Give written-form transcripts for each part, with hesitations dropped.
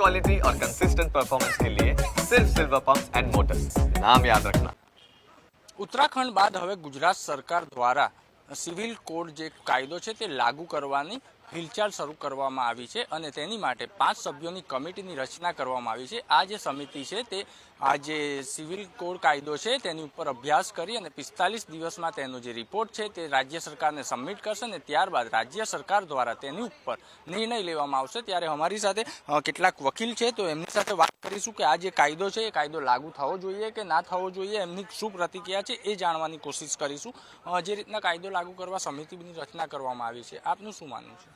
Quality और consistent performance के लिए सिर्फ सिल्वर पंप्स एंड मोटर्स, नाम याद रखना। ઉત્તરાખંડ બાદ હવે ગુજરાત સરકાર દ્વારા સિવિલ કોડ જે કાયદો છે તે લાગુ કરવાની હિલચાલ શરૂ કરવામાં આવી છે અને તેની માટે 5 સભ્યોની કમિટીની રચના કરવામાં આવી છે। આ જે સમિતિ છે તે આ જે સિવિલ કોડ કાયદો છે તેની ઉપર અભ્યાસ કરી અને 45 દિવસમાં તેનો જે રિપોર્ટ છે તે રાજ્ય સરકારને સબમિટ કરશે અને ત્યારબાદ રાજ્ય સરકાર દ્વારા તેની ઉપર નિર્ણય લેવામાં આવશે। ત્યારે અમારી સાથે કેટલાક વકીલ છે તો એમની સાથે વાત કરીશું કે આ જે કાયદો છે એ કાયદો લાગુ થવો જોઈએ કે ના થવો જોઈએ, એમની શું પ્રતિક્રિયા છે એ જાણવાની કોશિશ કરીશું। જે રીતના કાયદો લાગુ કરવા સમિતિની રચના કરવામાં આવી છે, આપનું શું માનવું છે?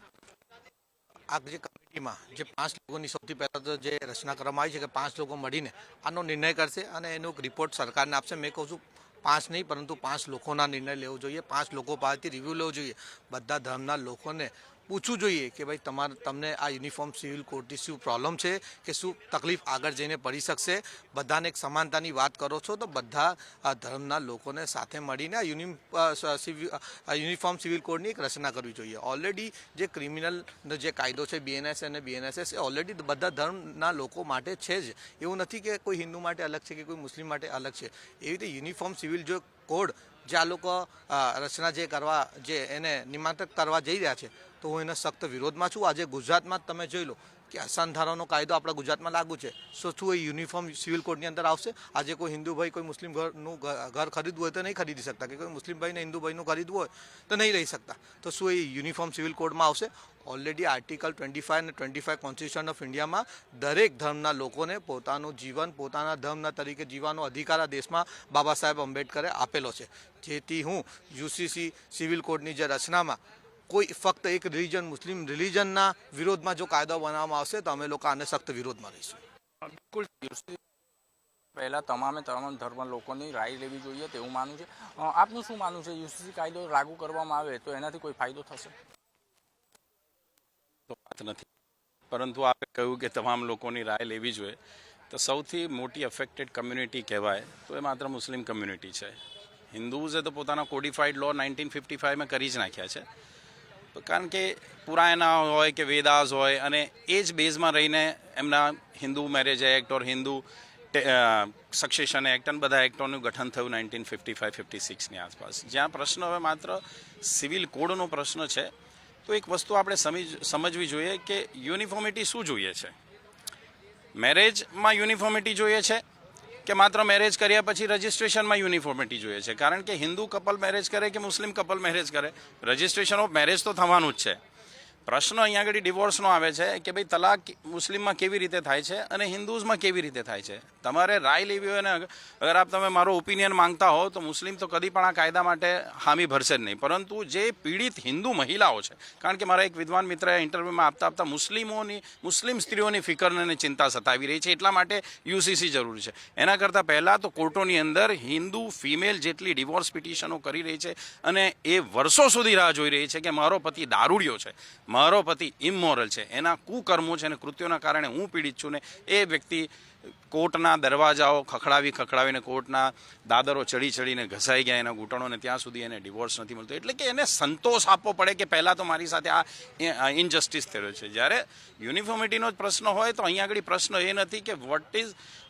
આ જે કમિટીમાં જે 5 લોકોની સૌથી પહેલાં તો જે રચના કરવામાં આવી છે કે 5 લોકો મળીને આનો નિર્ણય કરશે અને એનો એક રિપોર્ટ સરકારને આપશે। મેં કહું છું 5 નહીં પરંતુ 5 લોકોના નિર્ણય લેવો જોઈએ, 5 લોકો પાસેથી રિવ્યૂ લેવો જોઈએ, બધા ધર્મના લોકોને પૂછવું જોઈએ કે ભાઈ તમને આ યુનિફોર્મ સિવિલ કોડથી શું પ્રોબ્લેમ છે કે શું તકલીફ આગળ જઈને પડી શકશે। બધાને એક સમાનતાની વાત કરો છો તો બધા ધર્મના લોકોને સાથે મળીને આ યુનિફોર્મ સિવિલ કોડની એક રચના કરવી જોઈએ। ઓલરેડી જે ક્રિમિનલ જે કાયદો છે BNS અને BNSS એ ઓલરેડી બધા ધર્મના લોકો માટે છે જ, એવું નથી કે કોઈ હિન્દુ માટે અલગ છે કે કોઈ મુસ્લિમ માટે અલગ છે। એવી રીતે યુનિફોર્મ સિવિલ જો કોડ જે આ લોકો રચના જે કરવા જે એને નિયંત્રિત કરવા જઈ રહ્યા છે તો હું એના સખ્ત વિરોધમાં છું। આજે ગુજરાતમાં તમે જોઈ લો કે આસાન ધારાનો કાયદો આપણા ગુજરાતમાં લાગુ છે, શું એ યુનિફોર્મ સિવિલ કોડની અંદર આવશે? આજે કોઈ હિન્દુ ભાઈ કોઈ મુસ્લિમ ઘરનું ઘર ખરીદવું હોય તો નહીં ખરીદી શકતા, કે કોઈ મુસ્લિમ ભાઈને હિન્દુ ભાઈનું ખરીદવું હોય તો નહીં રહી શકતા, તો શું એ યુનિફોર્મ સિવિલ કોડમાં આવશે? ઓલરેડી આર્ટિકલ 25 અને 25 કોન્સ્ટિટ્યુશન ઓફ ઇન્ડિયામાં દરેક ધર્મના લોકોને પોતાનું જીવન પોતાના ધર્મના તરીકે જીવવાનો અધિકાર આ દેશમાં બાબા સાહેબ આંબેડકરે આપેલો છે। જેથી હું UCC સિવિલ કોડની જે રચનામાં કોઈ ફક્ત એક રિલિજન મુસ્લિમ રિલિજનના વિરોધમાં જો કાયદો બનાવવામાં આવશે તો અમે લોકો આને સખ્ત વિરોધમાં રહીશું। બિલકુલ, પહેલા તમામ ધર્મ લોકોની રાય લેવી જોઈએ તેવું માનવું છે। આપનું શું માનવું છે? UCC કાયદો લાગુ કરવામાં આવે તો એનાથી કોઈ ફાયદો થશે? તો વાત નથી, પરંતુ આપે કહ્યું કે તમામ લોકોની રાય લેવી જોઈએ, તો સૌથી મોટી અફેક્ટેડ કમ્યુનિટી કહેવાય તો એ માત્ર મુસ્લિમ કમ્યુનિટી છે। હિન્દુઝે તો પોતાના કોડિફાઈડ લો 1955માં કરી જ નાખ્યા છે, કારણ કે પુરાયના હોય કે વેદાસ હોય અને એ જ બેઝમાં રહીને એમના હિન્દુ મેરેજ એક્ટ ઓર હિન્દુ સક્સેશન એક્ટ અને બધા એક્ટોનું ગઠન થયું 1955-56ની આસપાસ। જ્યાં પ્રશ્ન હવે માત્ર સિવિલ કોડનો પ્રશ્ન છે તો એક વસ્તુ આપણે સમજવી જોઈએ કે યુનિફોર્મિટી શું જોઈએ છે? મેરેજમાં યુનિફોર્મિટી જોઈએ છે કે માત્ર મેરેજ કર્યા પછી રજિસ્ટ્રેશનમાં યુનિફોર્મિટી જોઈએ છે? કારણ કે હિન્દુ કપલ મેરેજ કરે કે મુસ્લિમ કપલ મેરેજ કરે, રજિસ્ટ્રેશન ઓફ મેરેજ તો થવાનું જ છે। પ્રશ્ન અહીંયા આગળ ડિવોર્સનો આવે છે કે ભાઈ તલાક મુસ્લિમમાં કેવી રીતે થાય છે અને હિન્દુઝમાં કેવી રીતે થાય છે? તમારે રાય લેવી હોય ને અગર તમે મારો ઓપિનિયન માંગતા હો તો મુસ્લિમ તો કદી પણ આ કાયદા માટે હામી ભરશે જ નહીં, પરંતુ જે પીડિત હિન્દુ મહિલાઓ છે, કારણ કે મારા એક વિદ્વાન મિત્રએ ઇન્ટરવ્યૂમાં આપતા મુસ્લિમ સ્ત્રીઓની ફિકરને અને ચિંતા સતાવી રહી છે, એટલા માટે UCC જરૂરી છે। એના કરતાં પહેલાં તો કોર્ટોની અંદર હિન્દુ ફિમેલ જેટલી ડિવોર્સ પિટિશનો કરી રહી છે અને એ વર્ષો સુધી રાહ જોઈ રહી છે કે મારો પતિ દારૂડિયો છે, મારો પતિ ઇમોરલ છે, એના કુકર્મો છે અને કૃત્યોના કારણે હું પીડિત છું ને એ વ્યક્તિ કોર્ટના દરવાજાઓ ખખડાવીને કોર્ટના દાદરો ચડીને ઘસાઈ ગયા એના ઘૂંટણોને, ત્યાં સુધી એને ડિવોર્સ નથી મળતો। એટલે કે એને સંતોષ આપવો પડે કે પહેલાં તો મારી સાથે આ ઇનજસ્ટિસ થયો છે। જ્યારે યુનિફોર્મિટીનો જ પ્રશ્ન હોય તો અહીંયા આગળ પ્રશ્ન એ નથી કે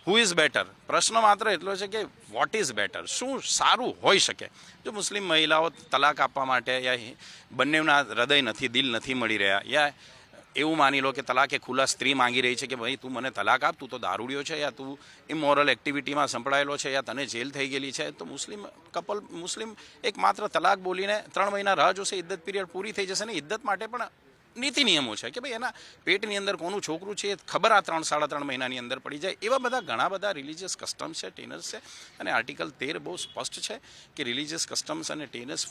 હુ ઇઝ બેટર, પ્રશ્ન માત્ર એટલો છે કે વોટ ઇઝ બેટર, શું સારું હોઈ શકે? જો મુસ્લિમ મહિલાઓ તલાક આપવા માટે યા બંનેના હૃદય નથી, દિલ નથી મળી રહ્યા, યા એવું માની લો કે તલાક એ ખુલ્લા સ્ત્રી માંગી રહી છે કે ભાઈ તું મને તલાક આપ, તું તો દારૂડિયો છે યા તું ઇમોરલ એક્ટિવિટીમાં સંપળાયેલો છે યા તને જેલ થઈ ગયેલી છે, તો મુસ્લિમ એક માત્ર તલાક બોલીને 3 મહિના રાહ જોશે, ઇદ્દત પીરિયડ પૂરી થઈ જશે ને ઇદ્દત માટે પણ નીતિ નિયમો છે કે ભાઈ એના પેટની અંદર કોનું છોકરું છે એ ખબર આ 3-3.5 મહિનાની અંદર પડી જાય। એવા ઘણા બધા રિલિજિયસ કસ્ટમ્સ છે, ટેનર્સ છે, અને આર્ટિકલ 13 બહુ સ્પષ્ટ છે કે રિલિજિયસ કસ્ટમ્સ અને ટેનર્સ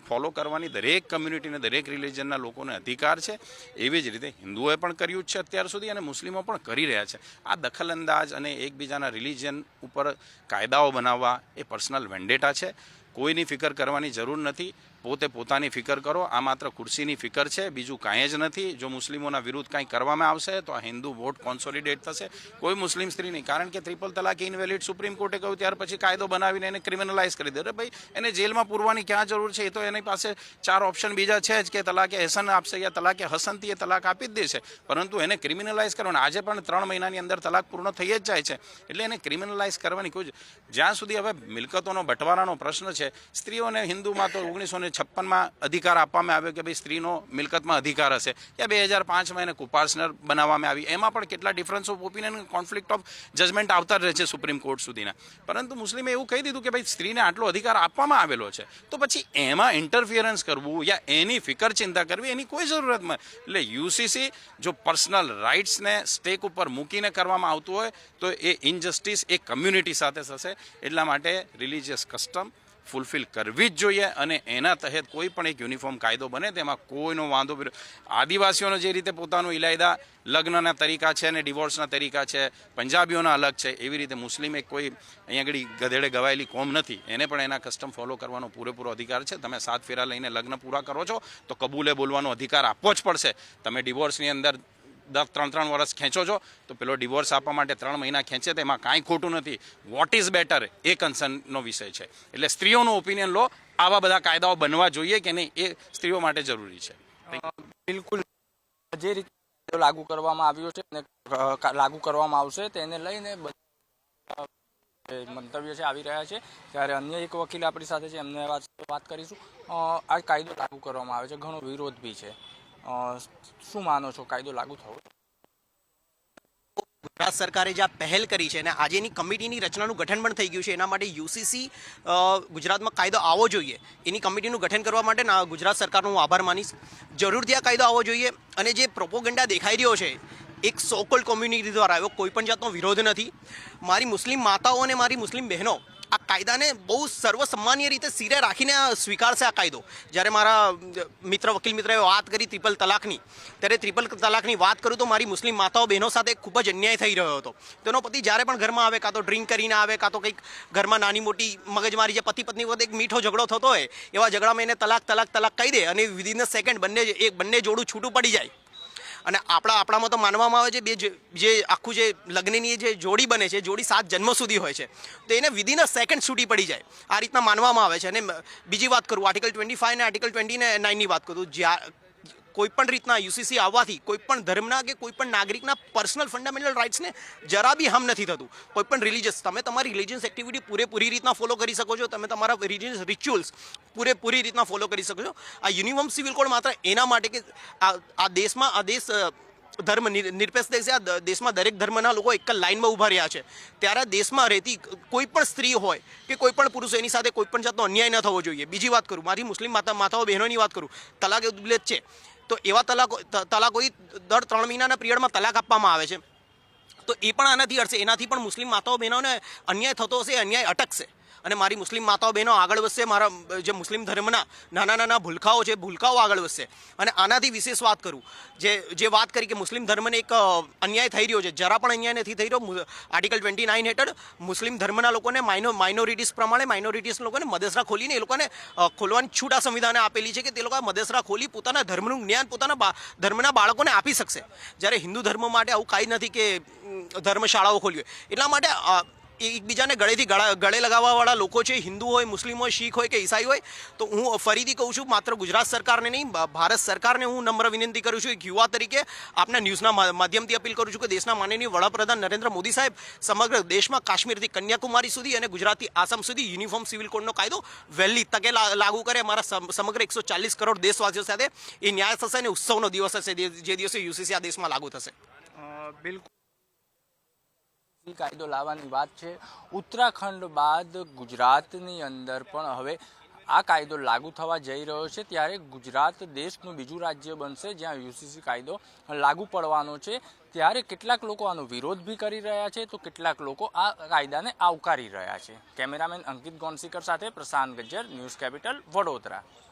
ફોલો કરવાની દરેક કમ્યુનિટીને દરેક રિલિજનના લોકોને અધિકાર છે। એવી જ રીતે હિન્દુઓએ પણ કર્યું જ છે અત્યાર સુધી અને મુસ્લિમો પણ કરી રહ્યા છે। આ દખલઅંદાજ અને એકબીજાના રિલિજન ઉપર કાયદાઓ બનાવવા એ પર્સનલ વેન્ડેટા છે। કોઈની ફિકર કરવાની જરૂર નથી. પોતે પોતાની ફિકર કરો. આ માત્ર ખુરશીની ફિકર છે, બીજું કાંઈ જ નથી. જો મુસ્લિમોના વિરુદ્ધ કાંઈ કરવામાં આવશે તો આ હિન્દુ વોટ કોન્સોલિડેટ થશે, કોઈ મુસ્લિમ સ્ત્રી નહીં. કારણ કે ટ્રિપલ તલાક ઇનવેલિડ સુપ્રીમ કોર્ટે કહ્યું, ત્યાર પછી કાયદો બનાવીને એને ક્રિમિનલાઇઝ કરી દે. અરે ભાઈ, એને જેલમાં પૂરવાની ક્યાં જરૂર છે? એ તો એની પાસે 4 ઓપ્શન બીજા છે જ, કે તલાકે હસન આપશે યા તલાકે હસનથી એ તલાક આપી જ દેશે. પરંતુ એને ક્રિમિનલાઇઝ કરવાનો, આજે પણ 3 મહિનાની અંદર તલાક પૂર્ણ થઈ જ જાય છે. એટલે એને ક્રિમિનલાઇઝ કરવાની કોઈ જ્યાં સુધી હવે મિલકતોનો બંટવારાનો પ્રશ્ન છે, સ્ત્રીઓને હિન્દુમાં તો 1956માં અધિકાર આપવામાં આવ્યો કે ભાઈ સ્ત્રીનો મિલકતમાં અધિકાર હશે, યા 2005માં એને કુપાર્સનર બનાવવામાં આવી. એમાં પણ કેટલા difference of opinion, conflict of judgment આવતા રહે છે સુપ્રીમ કોર્ટ સુધીના. પરંતુ મુસ્લિમે એવું કહી દીધું કે ભાઈ સ્ત્રીને આટલો અધિકાર આપવામાં આવેલો છે, તો પછી એમાં ઇન્ટરફિયરન્સ કરવું યા એની ફિકર ચિંતા કરવી એની કોઈ જરૂરત નથી. એટલે યુસીસી જો પર્સનલ રાઇટ્સને સ્ટેક ઉપર મૂકીને કરવામાં આવતું હોય તો એ ઇનજસ્ટિસ એ કમ્યુનિટી સાથે થશે. એટલા માટે રિલિજિયસ કસ્ટમ ફૂલફિલ કરવી જ જોઈએ, અને એના તહેત કોઈ પણ એક યુનિફોર્મ કાયદો બને તેમાં કોઈનો વાંધો. આદિવાસીઓનો જે રીતે પોતાનું ઇલાયદા લગ્નના તરીકા છે અને ડિવોર્સના તરીકા છે, પંજાબીઓના અલગ છે, એવી રીતે મુસ્લિમ એક કોઈ અહીંયા આગળ ગધેડે ગવાયેલી કોમ નથી. એને પણ એના કસ્ટમ ફોલો કરવાનો પૂરેપૂરો અધિકાર છે. તમે 7 ફેરા લઈને લગ્ન પૂરા કરો છો તો કબૂલે બોલવાનો અધિકાર આપવો જ પડશે. તમે ડિવોર્સની અંદર 3 વર્ષ ખેંચો છો તો પેલો ડિવોર્સ આપવા માટે 3 મહિના ખેંચે તો એમાં કાંઈ ખોટું નથી. વોટ ઇઝ બેટર એ કન્સર્નનો વિષય છે. એટલે સ્ત્રીઓનો ઓપિનિયન લો, આવા બધા કાયદાઓ બનવા જોઈએ કે નહીં, એ સ્ત્રીઓ માટે જરૂરી છે. બિલકુલ જે રીતે લાગુ કરવામાં આવ્યો છે અને લાગુ કરવામાં આવશે તેને લઈને મંતવ્ય છે આવી રહ્યા છે. ત્યારે અન્ય એક વકીલ આપણી સાથે છે, એમને વાત કરીશું. આ કાયદો લાગુ કરવામાં આવે છે, ઘણો વિરોધ બી છે. શું માનો છો, કાયદો લાગુ થવો? ગુજરાત સરકારે જે આ પહેલ કરી છે અને આજે એની કમિટીની રચનાનું ગઠન પણ થઈ ગયું છે, એના માટે યુસીસી ગુજરાતમાં કાયદો આવવો જોઈએ, એની કમિટીનું ગઠન કરવા માટે ગુજરાત સરકારનો હું આભાર માનીશ. જરૂરથી આ કાયદો આવવો જોઈએ. અને જે પ્રોપોગેન્ડા દેખાઈ રહ્યો છે એક સોકોલ્ડ કોમ્યુનિટી દ્વારા, એવો કોઈ પણ જાતનો વિરોધ નથી. મારી મુસ્લિમ માતાઓ અને મારી મુસ્લિમ બહેનો આ કાયદાને બહુ સર્વસન્માનીય રીતે સિરે રાખીને સ્વીકારશે આ કાયદો. જ્યારે મારા વકીલ મિત્રએ વાત કરી ટ્રિપલ તલાકની, ત્યારે ટ્રિપલ તલાકની વાત કરું તો મારી મુસ્લિમ માતાઓ બહેનો સાથે ખૂબ જ અન્યાય થઈ રહ્યો હતો. તેનો પતિ જ્યારે પણ ઘરમાં આવે, કાં તો ડ્રિંક કરીને આવે, કાં તો કંઈક ઘરમાં નાની મોટી મગજમારી, જે પતિ પત્ની વચ્ચે એક મીઠો ઝઘડો થતો હોય, એવા ઝઘડામાં એને તલાક કહી દે અને વિધિન અ સેકન્ડ બંને જોડું છૂટું પડી જાય. અને આપણામાં તો માનવામાં આવે છે જે આખું જે લગ્નની જે જોડી બને છે, જોડી 7 જન્મ સુધી હોય છે, તો એને વિધિન અ સેકન્ડ છૂટી પડી જાય, આ રીતના માનવામાં આવે છે. અને બીજી વાત કરું, આર્ટિકલ 25 અને આર્ટિકલ 29ની વાત કરું, જ્યાં કોઈ પણ રીતના યુસીસી આવવાથી કોઈ પણ ધર્મના કે કોઈ પણ નાગરિકના પર્સનલ ફંડામેન્ટલ રાઇટ્સને જરા બી હાર્મ નથી થતું. કોઈ પણ રિલિજિયસ, તમે તમારી રિલિજિયસ એક્ટિવિટી પૂરેપૂરી રીતના ફોલો કરી શકો છો, તમે તમારા રિલિજિયસ રિચ્યુઅલ્સ પૂરેપૂરી રીતના ફોલો કરી શકો છો. આ યુનિફોર્મ સિવિલ કોડ માત્ર એના માટે કે આ દેશ ધર્મ નિરપેક્ષ દેશ છે, આ દેશમાં દરેક ધર્મના લોકો એક જ લાઇનમાં ઊભા રહ્યા છે. ત્યારે દેશમાં રહેતી કોઈ પણ સ્ત્રી હોય કે કોઈ પણ પુરુષ, એની સાથે કોઈ પણ જાતનો અન્યાય ન થવો જોઈએ. બીજી વાત કરું, મારી મુસ્લિમ માતાઓ બહેનોની વાત કરું, તલાક ઉલ્લેખ છે, તો એવા તલાકો દર 3 મહિનાના પિરિયડમાં તલાક આપવામાં આવે છે. તો એ પણ આનાથી અડશે, એનાથી પણ મુસ્લિમ માતાઓ બહેનોને અન્યાય થતો હશે, અન્યાય અટકશે. અને મારી મુસ્લિમ માતાઓ બહેનો આગળ વધશે, મારા જે મુસ્લિમ ધર્મના નાના ભૂલકાઓ છે, ભૂલકાઓ આગળ વધશે. અને આનાથી વિશેષ વાત કરું, જે વાત કરી કે મુસ્લિમ ધર્મને એક અન્યાય થઈ રહ્યો છે, જરા પણ અન્યાય નથી થઈ રહ્યો. આર્ટિકલ 29 હેઠળ મુસ્લિમ ધર્મના લોકોને માઇનોરિટીઝ પ્રમાણે માઇનોરિટીઝ લોકોને મદરસા ખોલીને એ લોકોને ખોલવાની છૂટ આ સંવિધાને આપેલી છે કે તે લોકો મદરસા ખોલી પોતાના ધર્મનું જ્ઞાન પોતાના ધર્મના બાળકોને આપી શકશે. જ્યારે હિન્દુ ધર્મ માટે આવું કાંઈ નથી કે ધર્મશાળાઓ ખોલી હોય. એટલા માટે એકબીજાને ગળે લગાવવાવાળા લોકો છે, હિન્દુ હોય, મુસ્લિમ હોય, શીખ હોય કે ઈસાઈ હોય, તો હું ફરીથી કહું છું, માત્ર ગુજરાત સરકારને નહીં, ભારત સરકારને હું નમ્ર વિનંતી કરું છું, એક યુવા તરીકે આપના ન્યૂઝના માધ્યમથી અપીલ કરું છું કે દેશના માનનીય વડાપ્રધાન નરેન્દ્ર મોદી સાહેબ સમગ્ર દેશમાં કાશ્મીરથી કન્યાકુમારી સુધી અને ગુજરાતથી આસામ સુધી યુનિફોર્મ સિવિલ કોડનો કાયદો વહેલી તકે લાગુ કરે. અમારા સમગ્ર 140 કરોડ દેશવાસીઓ સાથે એ ન્યાય થશે અને ઉત્સવનો દિવસ હશે, જે દિવસે યુસીસી આ દેશમાં લાગુ થશે. બિલકુલ કાયદો લાવવાની વાત છે. ઉત્તરાખંડ બાદ ગુજરાતની અંદર પણ હવે આ કાયદો લાગુ થવા જઈ રહ્યો છે. ત્યારે ગુજરાત દેશનું બીજું રાજ્ય બનશે જ્યાં યુસીસી કાયદો લાગુ પડવાનો છે. ત્યારે કેટલાક લોકો આનો વિરોધ બી કરી રહ્યા છે, તો કેટલાક લોકો આ કાયદાને આવકારી રહ્યા છે. કેમેરામેન અંકિત ગોંસીકર સાથે પ્રશાંત ગજ્જર, ન્યૂઝ કેપિટલ, વડોદરા.